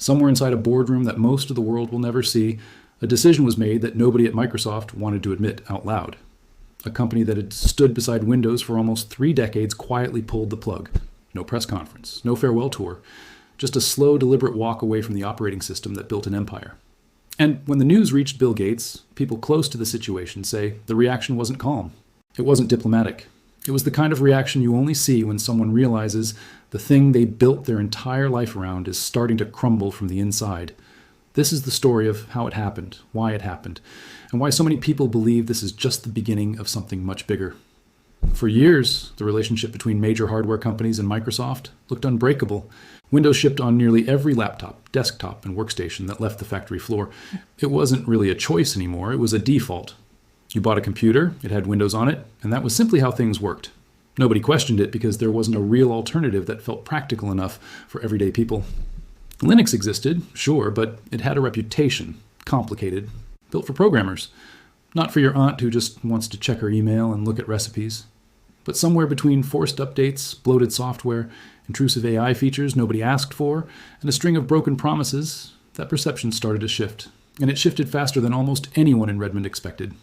Somewhere inside a boardroom that most of the world will never see, a decision was made that nobody at Microsoft wanted to admit out loud. A company that had stood beside Windows for almost 3 decades quietly pulled the plug. No press conference, no farewell tour, just a slow, deliberate walk away from the operating system that built an empire. And when the news reached Bill Gates, people close to the situation say the reaction wasn't calm. It wasn't diplomatic. It was the kind of reaction you only see when someone realizes the thing they built their entire life around is starting to crumble from the inside. This is the story of how it happened, why it happened, and why so many people believe this is just the beginning of something much bigger. For years, the relationship between major hardware companies and Microsoft looked unbreakable. Windows shipped on nearly every laptop, desktop, and workstation that left the factory floor. It wasn't really a choice anymore, it was a default. You bought a computer, it had Windows on it, and that was simply how things worked. Nobody questioned it because there wasn't a real alternative that felt practical enough for everyday people. Linux existed, sure, but it had a reputation, complicated, built for programmers, not for your aunt who just wants to check her email and look at recipes. But somewhere between forced updates, bloated software, intrusive AI features nobody asked for, and a string of broken promises, that perception started to shift. And it shifted faster than almost anyone in Redmond expected.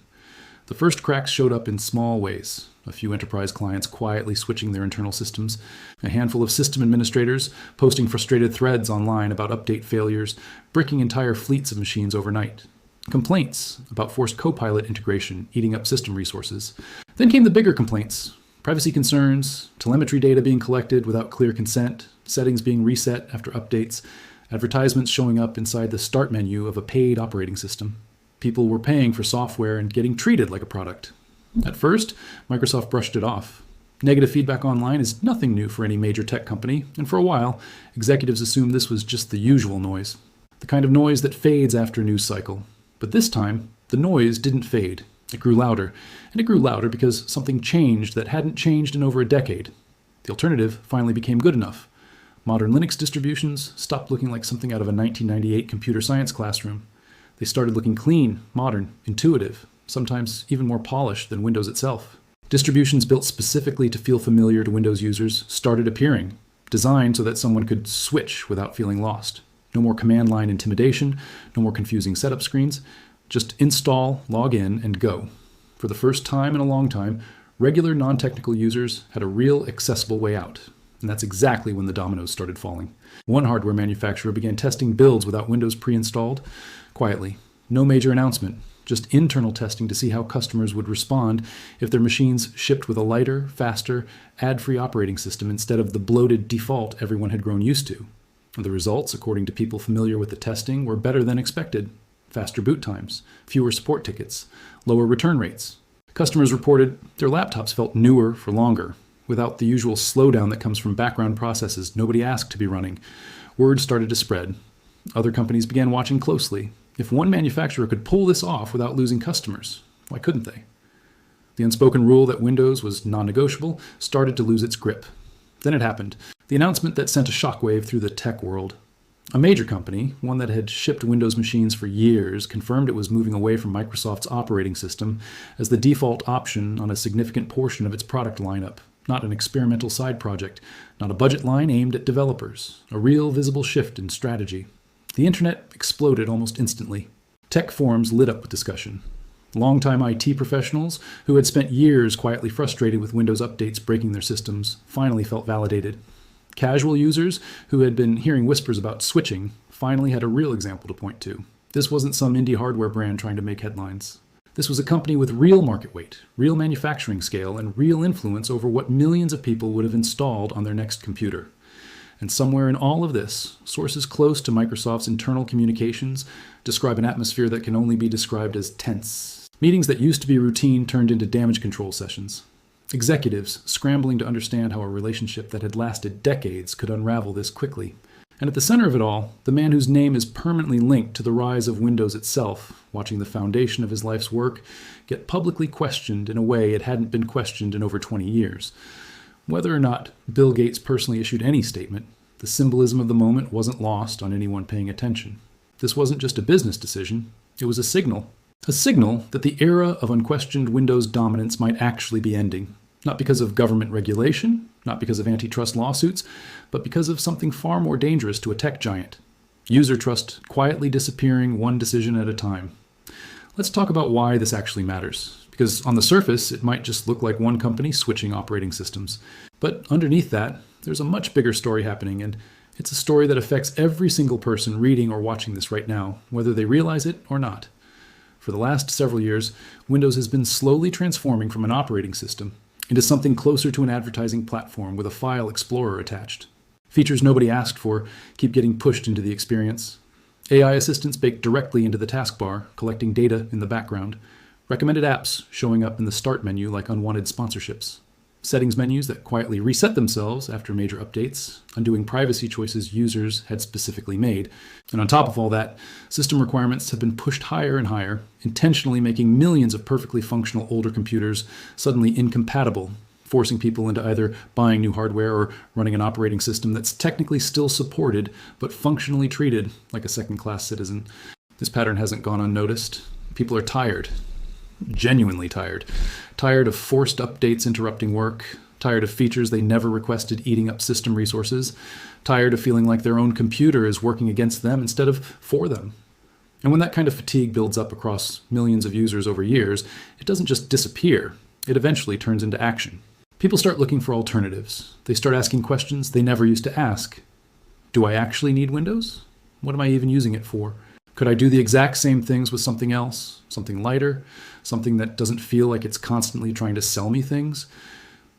The first cracks showed up in small ways. A few enterprise clients quietly switching their internal systems, a handful of system administrators posting frustrated threads online about update failures, bricking entire fleets of machines overnight. Complaints about forced Copilot integration eating up system resources. Then came the bigger complaints. Privacy concerns, telemetry data being collected without clear consent, settings being reset after updates, advertisements showing up inside the start menu of a paid operating system. People were paying for software and getting treated like a product. At first, Microsoft brushed it off. Negative feedback online is nothing new for any major tech company, and for a while, executives assumed this was just the usual noise, the kind of noise that fades after a news cycle. But this time, the noise didn't fade. It grew louder, and it grew louder because something changed that hadn't changed in over a decade. The alternative finally became good enough. Modern Linux distributions stopped looking like something out of a 1998 computer science classroom. They started looking clean, modern, intuitive, sometimes even more polished than Windows itself. Distributions built specifically to feel familiar to Windows users started appearing, designed so that someone could switch without feeling lost. No more command line intimidation, no more confusing setup screens. Just install, log in, and go. For the first time in a long time, regular non-technical users had a real accessible way out. And that's exactly when the dominoes started falling. One hardware manufacturer began testing builds without Windows pre-installed, quietly. No major announcement, just internal testing to see how customers would respond if their machines shipped with a lighter, faster, ad-free operating system instead of the bloated default everyone had grown used to. The results, according to people familiar with the testing, were better than expected. Faster boot times, fewer support tickets, lower return rates. Customers reported their laptops felt newer for longer, without the usual slowdown that comes from background processes nobody asked to be running. Word started to spread. Other companies began watching closely. If one manufacturer could pull this off without losing customers, why couldn't they? The unspoken rule that Windows was non-negotiable started to lose its grip. Then it happened. The announcement that sent a shockwave through the tech world. A major company, one that had shipped Windows machines for years, confirmed it was moving away from Microsoft's operating system as the default option on a significant portion of its product lineup, not an experimental side project, not a budget line aimed at developers, a real visible shift in strategy. The internet exploded almost instantly. Tech forums lit up with discussion. Longtime IT professionals who had spent years quietly frustrated with Windows updates breaking their systems finally felt validated. Casual users who had been hearing whispers about switching finally had a real example to point to. This wasn't some indie hardware brand trying to make headlines. This was a company with real market weight, real manufacturing scale, and real influence over what millions of people would have installed on their next computer. And somewhere in all of this, sources close to Microsoft's internal communications describe an atmosphere that can only be described as tense. Meetings that used to be routine turned into damage control sessions. Executives scrambling to understand how a relationship that had lasted decades could unravel this quickly. And at the center of it all, the man whose name is permanently linked to the rise of Windows itself, watching the foundation of his life's work get publicly questioned in a way it hadn't been questioned in over 20 years. Whether or not Bill Gates personally issued any statement, the symbolism of the moment wasn't lost on anyone paying attention. This wasn't just a business decision, it was a signal. A signal that the era of unquestioned Windows dominance might actually be ending. Not because of government regulation, not because of antitrust lawsuits, but because of something far more dangerous to a tech giant. User trust quietly disappearing one decision at a time. Let's talk about why this actually matters, because on the surface, it might just look like one company switching operating systems. But underneath that, there's a much bigger story happening, and it's a story that affects every single person reading or watching this right now, whether they realize it or not. For the last several years, Windows has been slowly transforming from an operating system into something closer to an advertising platform with a file explorer attached. Features nobody asked for keep getting pushed into the experience. AI assistants baked directly into the taskbar, collecting data in the background. Recommended apps showing up in the start menu like unwanted sponsorships. Settings menus that quietly reset themselves after major updates, undoing privacy choices users had specifically made. And on top of all that, system requirements have been pushed higher and higher, intentionally making millions of perfectly functional older computers suddenly incompatible, forcing people into either buying new hardware or running an operating system that's technically still supported, but functionally treated like a second-class citizen. This pattern hasn't gone unnoticed. People are tired. Genuinely tired. Tired of forced updates interrupting work. Tired of features they never requested eating up system resources. Tired of feeling like their own computer is working against them instead of for them. And when that kind of fatigue builds up across millions of users over years, it doesn't just disappear. It eventually turns into action. People start looking for alternatives. They start asking questions they never used to ask. Do I actually need Windows? What am I even using it for? Could I do the exact same things with something else? Something lighter? Something that doesn't feel like it's constantly trying to sell me things?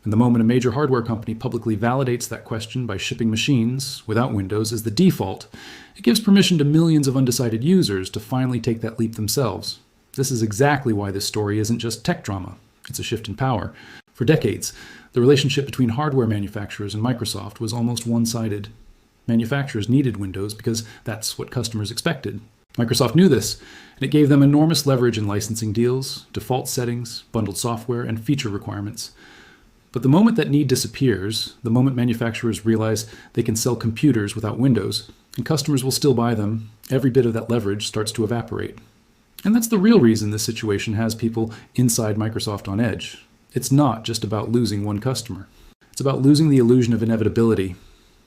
And the moment a major hardware company publicly validates that question by shipping machines without Windows as the default, it gives permission to millions of undecided users to finally take that leap themselves. This is exactly why this story isn't just tech drama. It's a shift in power. For decades, the relationship between hardware manufacturers and Microsoft was almost one-sided. Manufacturers needed Windows because that's what customers expected. Microsoft knew this, and it gave them enormous leverage in licensing deals, default settings, bundled software, and feature requirements. But the moment that need disappears, the moment manufacturers realize they can sell computers without Windows, and customers will still buy them, every bit of that leverage starts to evaporate. And that's the real reason this situation has people inside Microsoft on edge. It's not just about losing one customer. It's about losing the illusion of inevitability.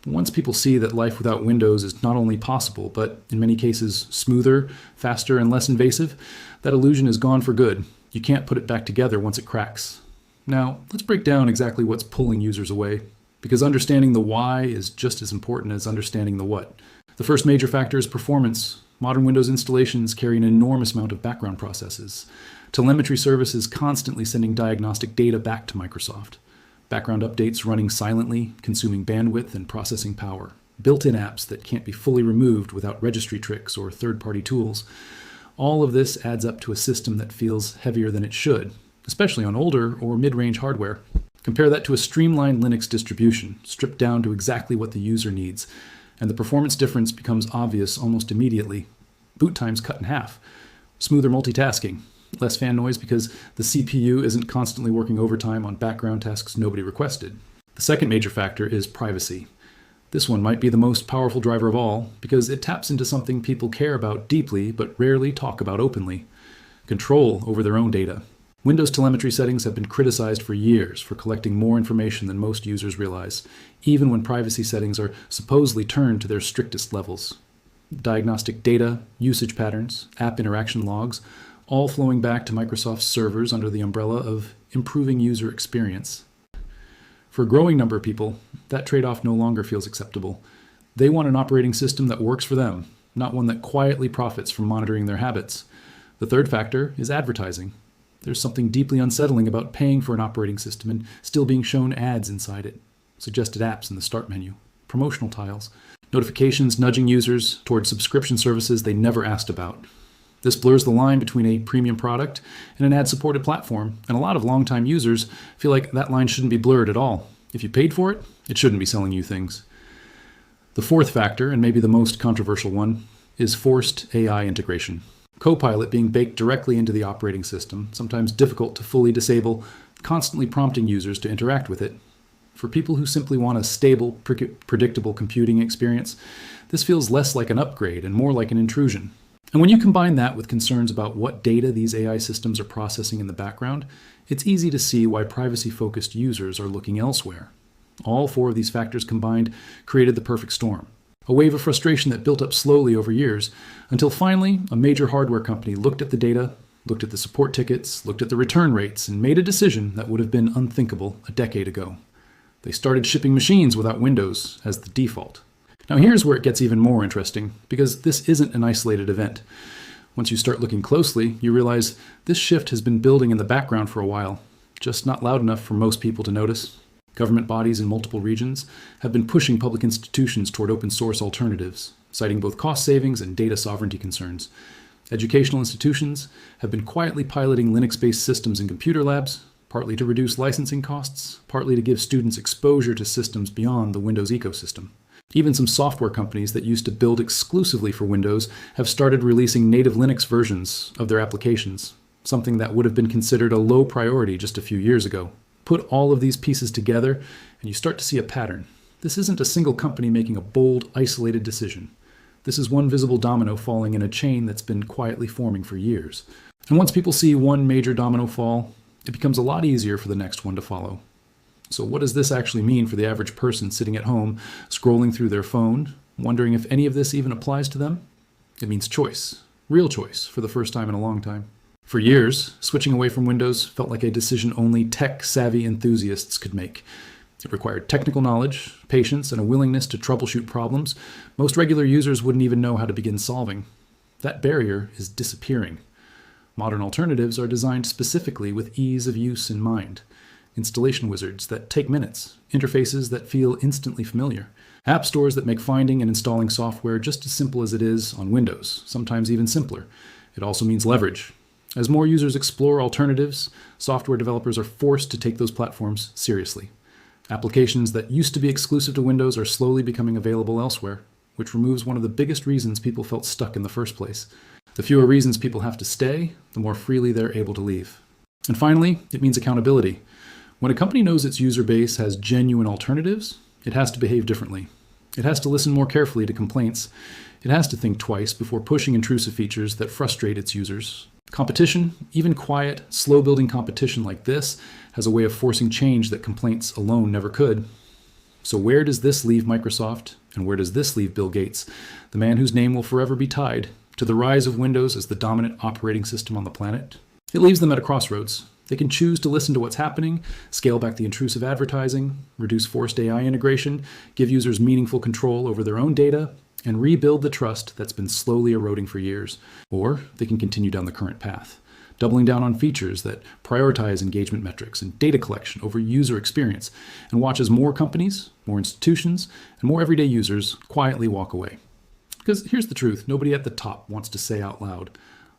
Once people see that life without Windows is not only possible, but in many cases smoother, faster, and less invasive, that illusion is gone for good. You can't put it back together once it cracks. Now, let's break down exactly what's pulling users away, because understanding the why is just as important as understanding the what. The first major factor is performance. Modern Windows installations carry an enormous amount of background processes. Telemetry services constantly sending diagnostic data back to Microsoft. Background updates running silently, consuming bandwidth and processing power. Built-in apps that can't be fully removed without registry tricks or third-party tools. All of this adds up to a system that feels heavier than it should, especially on older or mid-range hardware. Compare that to a streamlined Linux distribution, stripped down to exactly what the user needs, and the performance difference becomes obvious almost immediately. Boot times cut in half. Smoother multitasking. Less fan noise because the CPU isn't constantly working overtime on background tasks nobody requested. The second major factor is privacy. This one might be the most powerful driver of all because it taps into something people care about deeply but rarely talk about openly: control over their own data. Windows telemetry settings have been criticized for years for collecting more information than most users realize, even when privacy settings are supposedly turned to their strictest levels. Diagnostic data, usage patterns, app interaction logs, all flowing back to Microsoft's servers under the umbrella of improving user experience. For a growing number of people, that trade-off no longer feels acceptable. They want an operating system that works for them, not one that quietly profits from monitoring their habits. The third factor is advertising. There's something deeply unsettling about paying for an operating system and still being shown ads inside it. Suggested apps in the start menu, promotional tiles, notifications nudging users towards subscription services they never asked about. This blurs the line between a premium product and an ad-supported platform, and a lot of longtime users feel like that line shouldn't be blurred at all. If you paid for it, it shouldn't be selling you things. The fourth factor, and maybe the most controversial one, is forced AI integration. Copilot being baked directly into the operating system, sometimes difficult to fully disable, constantly prompting users to interact with it. For people who simply want a stable, predictable computing experience, this feels less like an upgrade and more like an intrusion. And when you combine that with concerns about what data these AI systems are processing in the background, it's easy to see why privacy-focused users are looking elsewhere. All four of these factors combined created the perfect storm. A wave of frustration that built up slowly over years, until finally a major hardware company looked at the data, looked at the support tickets, looked at the return rates, and made a decision that would have been unthinkable a decade ago. They started shipping machines without Windows as the default. Now here's where it gets even more interesting, because this isn't an isolated event. Once you start looking closely, you realize this shift has been building in the background for a while, just not loud enough for most people to notice. Government bodies in multiple regions have been pushing public institutions toward open source alternatives, citing both cost savings and data sovereignty concerns. Educational institutions have been quietly piloting Linux-based systems in computer labs, partly to reduce licensing costs, partly to give students exposure to systems beyond the Windows ecosystem. Even some software companies that used to build exclusively for Windows have started releasing native Linux versions of their applications, something that would have been considered a low priority just a few years ago. Put all of these pieces together, and you start to see a pattern. This isn't a single company making a bold, isolated decision. This is one visible domino falling in a chain that's been quietly forming for years. And once people see one major domino fall, it becomes a lot easier for the next one to follow. So what does this actually mean for the average person sitting at home, scrolling through their phone, wondering if any of this even applies to them? It means choice, real choice, for the first time in a long time. For years, switching away from Windows felt like a decision only tech-savvy enthusiasts could make. It required technical knowledge, patience, and a willingness to troubleshoot problems most regular users wouldn't even know how to begin solving. That barrier is disappearing. Modern alternatives are designed specifically with ease of use in mind. Installation wizards that take minutes, interfaces that feel instantly familiar, app stores that make finding and installing software just as simple as it is on Windows, sometimes even simpler. It also means leverage. As more users explore alternatives, software developers are forced to take those platforms seriously. Applications that used to be exclusive to Windows are slowly becoming available elsewhere, which removes one of the biggest reasons people felt stuck in the first place. The fewer reasons people have to stay, the more freely they're able to leave. And finally, it means accountability. When a company knows its user base has genuine alternatives, it has to behave differently. It has to listen more carefully to complaints. It has to think twice before pushing intrusive features that frustrate its users. Competition, even quiet, slow-building competition like this, has a way of forcing change that complaints alone never could. So where does this leave Microsoft, and where does this leave Bill Gates, the man whose name will forever be tied to the rise of Windows as the dominant operating system on the planet? It leaves them at a crossroads. They can choose to listen to what's happening, scale back the intrusive advertising, reduce forced AI integration, give users meaningful control over their own data, and rebuild the trust that's been slowly eroding for years. Or they can continue down the current path, doubling down on features that prioritize engagement metrics and data collection over user experience, and watch as more companies, more institutions, and more everyday users quietly walk away. Because here's the truth, nobody at the top wants to say out loud.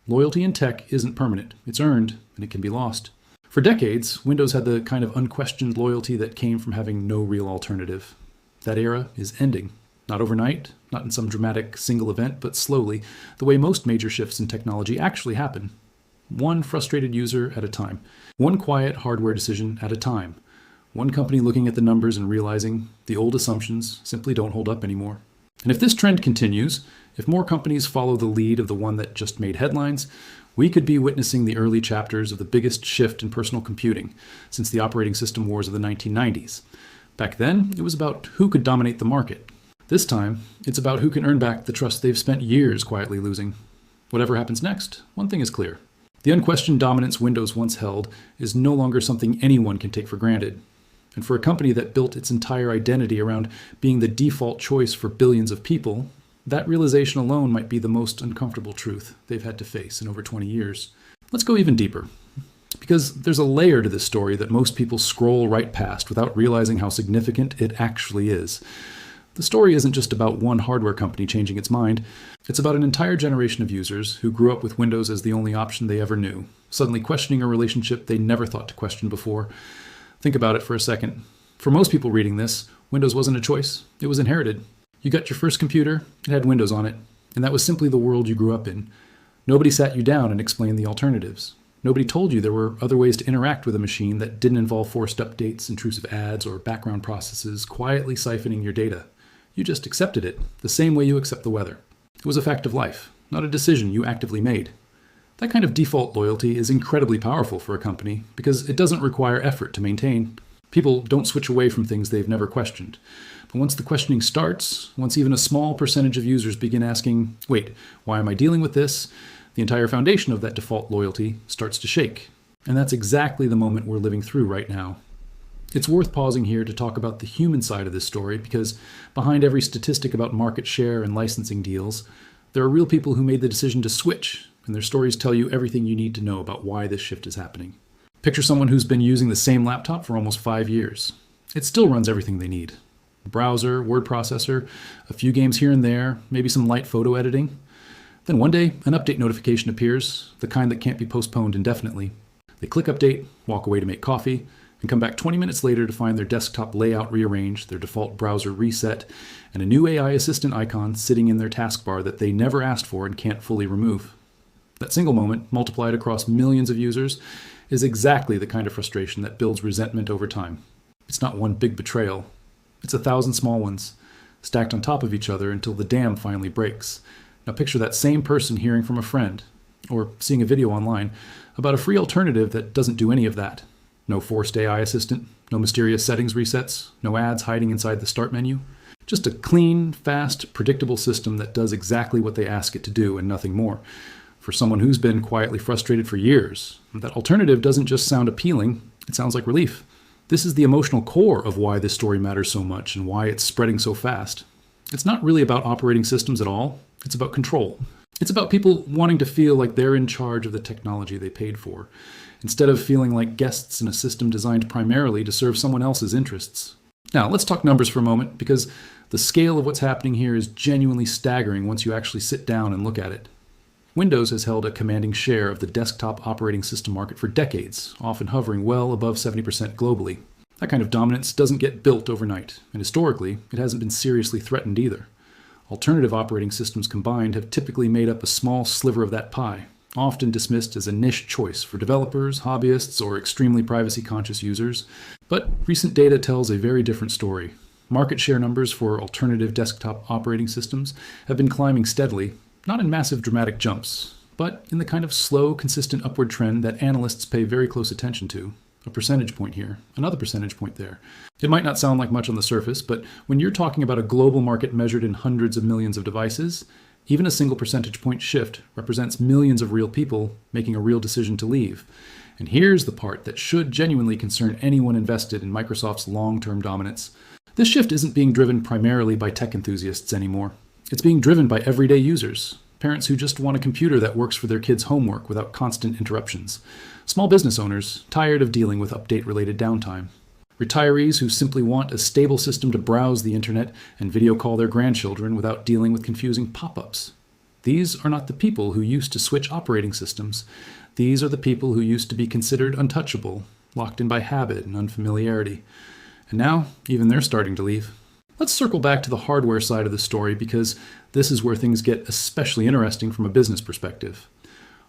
Loyalty in tech isn't permanent. It's earned, and it can be lost. For decades, Windows had the kind of unquestioned loyalty that came from having no real alternative. That era is ending. Not overnight, not in some dramatic single event, but slowly, the way most major shifts in technology actually happen. One frustrated user at a time. One quiet hardware decision at a time. One company looking at the numbers and realizing the old assumptions simply don't hold up anymore. And if this trend continues, if more companies follow the lead of the one that just made headlines, we could be witnessing the early chapters of the biggest shift in personal computing since the operating system wars of the 1990s. Back then, it was about who could dominate the market. This time, it's about who can earn back the trust they've spent years quietly losing. Whatever happens next, one thing is clear. The unquestioned dominance Windows once held is no longer something anyone can take for granted. And for a company that built its entire identity around being the default choice for billions of people, that realization alone might be the most uncomfortable truth they've had to face in over 20 years. Let's go even deeper. Because there's a layer to this story that most people scroll right past without realizing how significant it actually is. The story isn't just about one hardware company changing its mind. It's about an entire generation of users who grew up with Windows as the only option they ever knew, suddenly questioning a relationship they never thought to question before. Think about it for a second. For most people reading this, Windows wasn't a choice. It was inherited. You got your first computer, it had Windows on it, and that was simply the world you grew up in. Nobody sat you down and explained the alternatives. Nobody told you there were other ways to interact with a machine that didn't involve forced updates, intrusive ads, or background processes quietly siphoning your data. You just accepted it, the same way you accept the weather. It was a fact of life, not a decision you actively made. That kind of default loyalty is incredibly powerful for a company because it doesn't require effort to maintain. People don't switch away from things they've never questioned. But once the questioning starts, once even a small percentage of users begin asking, wait, why am I dealing with this? The entire foundation of that default loyalty starts to shake. And that's exactly the moment we're living through right now. It's worth pausing here to talk about the human side of this story, because behind every statistic about market share and licensing deals, there are real people who made the decision to switch, and their stories tell you everything you need to know about why this shift is happening. Picture someone who's been using the same laptop for almost 5 years. It still runs everything they need. A browser, word processor, a few games here and there, maybe some light photo editing. Then one day, an update notification appears, the kind that can't be postponed indefinitely. They click update, walk away to make coffee, and come back 20 minutes later to find their desktop layout rearranged, their default browser reset, and a new AI assistant icon sitting in their taskbar that they never asked for and can't fully remove. That single moment, multiplied across millions of users, is exactly the kind of frustration that builds resentment over time. It's not one big betrayal. It's 1,000 small ones, stacked on top of each other until the dam finally breaks. Now picture that same person hearing from a friend, or seeing a video online, about a free alternative that doesn't do any of that. No forced AI assistant, no mysterious settings resets, no ads hiding inside the start menu. Just a clean, fast, predictable system that does exactly what they ask it to do and nothing more. For someone who's been quietly frustrated for years, that alternative doesn't just sound appealing, it sounds like relief. This is the emotional core of why this story matters so much and why it's spreading so fast. It's not really about operating systems at all, it's about control. It's about people wanting to feel like they're in charge of the technology they paid for, instead of feeling like guests in a system designed primarily to serve someone else's interests. Now, let's talk numbers for a moment, because the scale of what's happening here is genuinely staggering once you actually sit down and look at it. Windows has held a commanding share of the desktop operating system market for decades, often hovering well above 70% globally. That kind of dominance doesn't get built overnight, and historically, it hasn't been seriously threatened either. Alternative operating systems combined have typically made up a small sliver of that pie, often dismissed as a niche choice for developers, hobbyists, or extremely privacy-conscious users. But recent data tells a very different story. Market share numbers for alternative desktop operating systems have been climbing steadily, not in massive dramatic jumps, but in the kind of slow, consistent upward trend that analysts pay very close attention to. A percentage point here, another percentage point there. It might not sound like much on the surface, but when you're talking about a global market measured in hundreds of millions of devices, even a single percentage point shift represents millions of real people making a real decision to leave. And here's the part that should genuinely concern anyone invested in Microsoft's long-term dominance. This shift isn't being driven primarily by tech enthusiasts anymore. It's being driven by everyday users, parents who just want a computer that works for their kids' homework without constant interruptions, small business owners tired of dealing with update-related downtime, retirees who simply want a stable system to browse the internet and video call their grandchildren without dealing with confusing pop-ups. These are not the people who used to switch operating systems. These are the people who used to be considered untouchable, locked in by habit and unfamiliarity. And now, even they're starting to leave. Let's circle back to the hardware side of the story, because this is where things get especially interesting from a business perspective.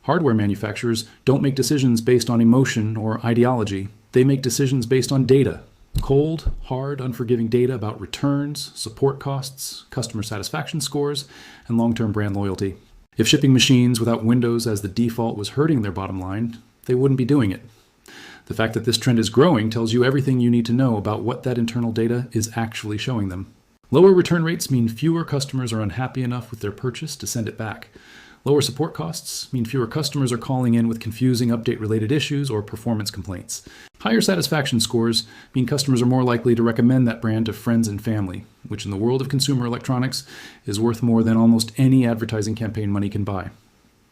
Hardware manufacturers don't make decisions based on emotion or ideology. They make decisions based on data. Cold, hard, unforgiving data about returns, support costs, customer satisfaction scores, and long-term brand loyalty. If shipping machines without Windows as the default was hurting their bottom line, they wouldn't be doing it. The fact that this trend is growing tells you everything you need to know about what that internal data is actually showing them. Lower return rates mean fewer customers are unhappy enough with their purchase to send it back. Lower support costs mean fewer customers are calling in with confusing update-related issues or performance complaints. Higher satisfaction scores mean customers are more likely to recommend that brand to friends and family, which in the world of consumer electronics is worth more than almost any advertising campaign money can buy.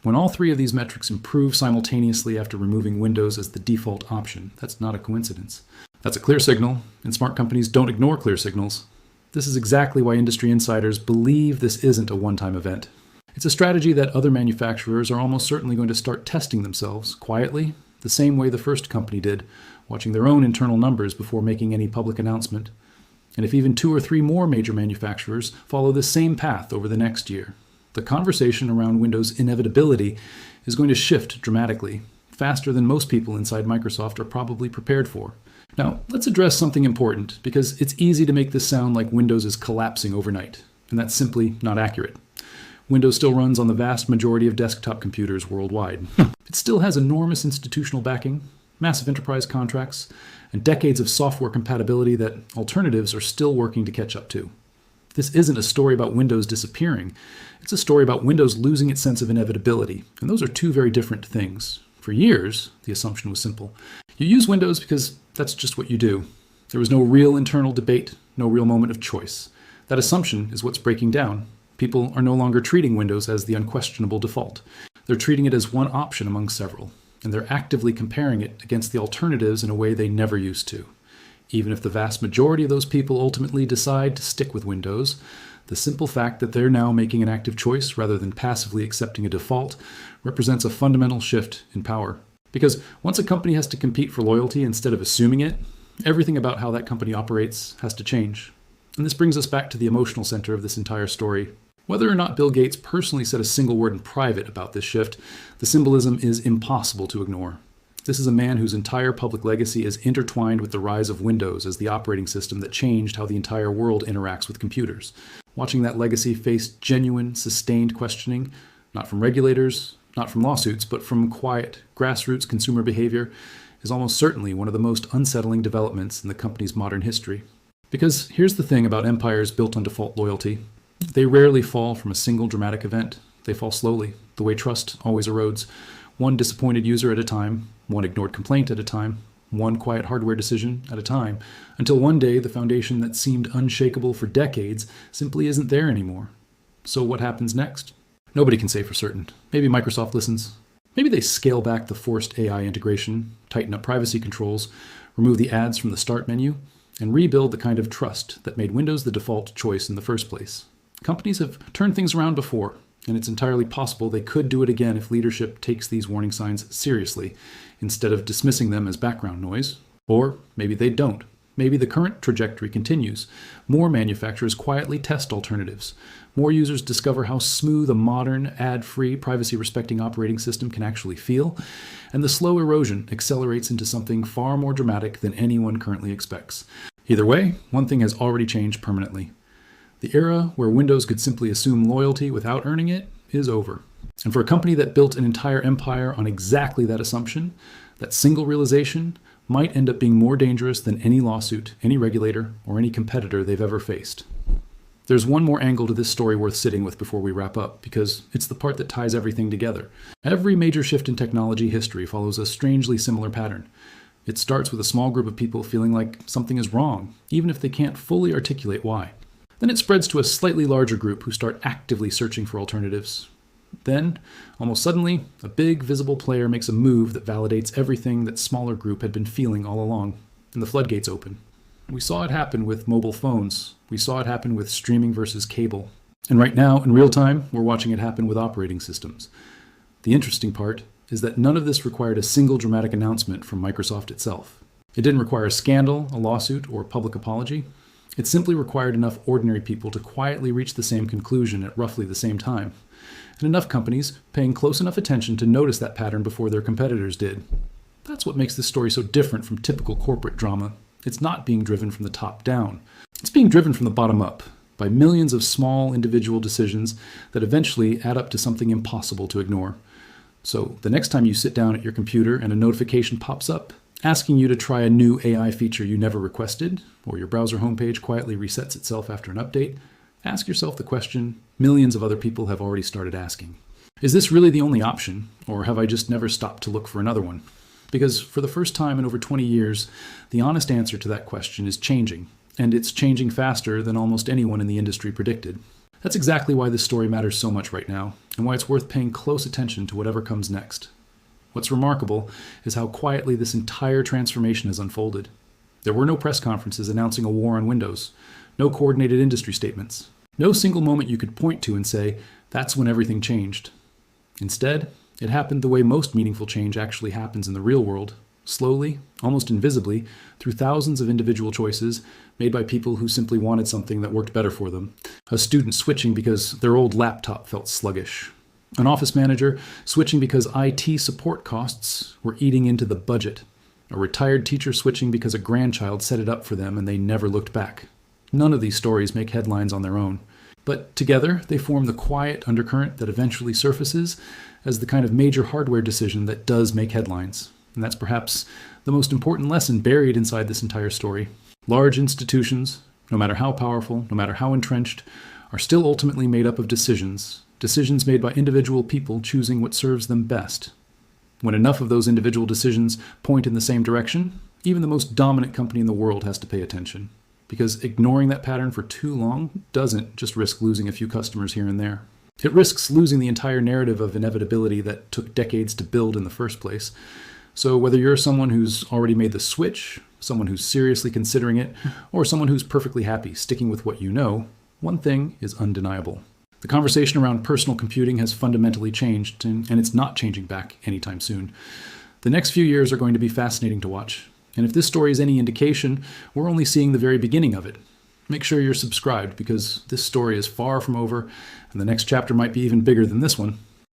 When all three of these metrics improve simultaneously after removing Windows as the default option, that's not a coincidence. That's a clear signal, and smart companies don't ignore clear signals. This is exactly why industry insiders believe this isn't a one-time event. It's a strategy that other manufacturers are almost certainly going to start testing themselves, quietly, the same way the first company did, watching their own internal numbers before making any public announcement. And if even 2 or 3 more major manufacturers follow the same path over the next year, the conversation around Windows' inevitability is going to shift dramatically, faster than most people inside Microsoft are probably prepared for. Now, let's address something important, because it's easy to make this sound like Windows is collapsing overnight, and that's simply not accurate. Windows still runs on the vast majority of desktop computers worldwide. It still has enormous institutional backing. massive enterprise contracts, and decades of software compatibility that alternatives are still working to catch up to. This isn't a story about Windows disappearing. It's a story about Windows losing its sense of inevitability, and those are two very different things. For years, the assumption was simple. You use Windows because that's just what you do. There was no real internal debate, no real moment of choice. That assumption is what's breaking down. People are no longer treating Windows as the unquestionable default. They're treating it as one option among several, and they're actively comparing it against the alternatives in a way they never used to. Even if the vast majority of those people ultimately decide to stick with Windows, the simple fact that they're now making an active choice rather than passively accepting a default represents a fundamental shift in power. Because once a company has to compete for loyalty instead of assuming it, everything about how that company operates has to change. And this brings us back to the emotional center of this entire story. Whether or not Bill Gates personally said a single word in private about this shift, the symbolism is impossible to ignore. This is a man whose entire public legacy is intertwined with the rise of Windows as the operating system that changed how the entire world interacts with computers. Watching that legacy face genuine, sustained questioning, not from regulators, not from lawsuits, but from quiet, grassroots consumer behavior, is almost certainly one of the most unsettling developments in the company's modern history. Because here's the thing about empires built on default loyalty. They rarely fall from a single dramatic event. They fall slowly, the way trust always erodes. One disappointed user at a time, one ignored complaint at a time, one quiet hardware decision at a time, until one day the foundation that seemed unshakable for decades simply isn't there anymore. So what happens next? Nobody can say for certain. Maybe Microsoft listens. Maybe they scale back the forced AI integration, tighten up privacy controls, remove the ads from the start menu, and rebuild the kind of trust that made Windows the default choice in the first place. Companies have turned things around before, and it's entirely possible they could do it again if leadership takes these warning signs seriously, instead of dismissing them as background noise. Or maybe they don't. Maybe the current trajectory continues. More manufacturers quietly test alternatives. More users discover how smooth a modern, ad-free, privacy-respecting operating system can actually feel, and the slow erosion accelerates into something far more dramatic than anyone currently expects. Either way, one thing has already changed permanently. The era where Windows could simply assume loyalty without earning it is over. And for a company that built an entire empire on exactly that assumption, that single realization might end up being more dangerous than any lawsuit, any regulator, or any competitor they've ever faced. There's one more angle to this story worth sitting with before we wrap up, because it's the part that ties everything together. Every major shift in technology history follows a strangely similar pattern. It starts with a small group of people feeling like something is wrong, even if they can't fully articulate why. Then it spreads to a slightly larger group who start actively searching for alternatives. Then, almost suddenly, a big, visible player makes a move that validates everything that smaller group had been feeling all along, and the floodgates open. We saw it happen with mobile phones. We saw it happen with streaming versus cable. And right now, in real time, we're watching it happen with operating systems. The interesting part is that none of this required a single dramatic announcement from Microsoft itself. It didn't require a scandal, a lawsuit, or a public apology. It simply required enough ordinary people to quietly reach the same conclusion at roughly the same time, and enough companies paying close enough attention to notice that pattern before their competitors did. That's what makes this story so different from typical corporate drama. It's not being driven from the top down. It's being driven from the bottom up, by millions of small individual decisions that eventually add up to something impossible to ignore. So the next time you sit down at your computer and a notification pops up, asking you to try a new AI feature you never requested, or your browser homepage quietly resets itself after an update, ask yourself the question millions of other people have already started asking. Is this really the only option, or have I just never stopped to look for another one? Because for the first time in over 20 years, the honest answer to that question is changing, and it's changing faster than almost anyone in the industry predicted. That's exactly why this story matters so much right now, and why it's worth paying close attention to whatever comes next. What's remarkable is how quietly this entire transformation has unfolded. There were no press conferences announcing a war on Windows, no coordinated industry statements, no single moment you could point to and say, that's when everything changed. Instead, it happened the way most meaningful change actually happens in the real world, slowly, almost invisibly, through thousands of individual choices made by people who simply wanted something that worked better for them. A student switching because their old laptop felt sluggish. An office manager switching because IT support costs were eating into the budget. A retired teacher switching because a grandchild set it up for them and they never looked back. None of these stories make headlines on their own. But together, they form the quiet undercurrent that eventually surfaces as the kind of major hardware decision that does make headlines. And that's perhaps the most important lesson buried inside this entire story. Large institutions, no matter how powerful, no matter how entrenched, are still ultimately made up of decisions made by individual people choosing what serves them best. When enough of those individual decisions point in the same direction, even the most dominant company in the world has to pay attention. Because ignoring that pattern for too long doesn't just risk losing a few customers here and there. It risks losing the entire narrative of inevitability that took decades to build in the first place. So whether you're someone who's already made the switch, someone who's seriously considering it, or someone who's perfectly happy sticking with what you know, one thing is undeniable. The conversation around personal computing has fundamentally changed, and it's not changing back anytime soon. The next few years are going to be fascinating to watch. And if this story is any indication, we're only seeing the very beginning of it. Make sure you're subscribed, because this story is far from over, and the next chapter might be even bigger than this one.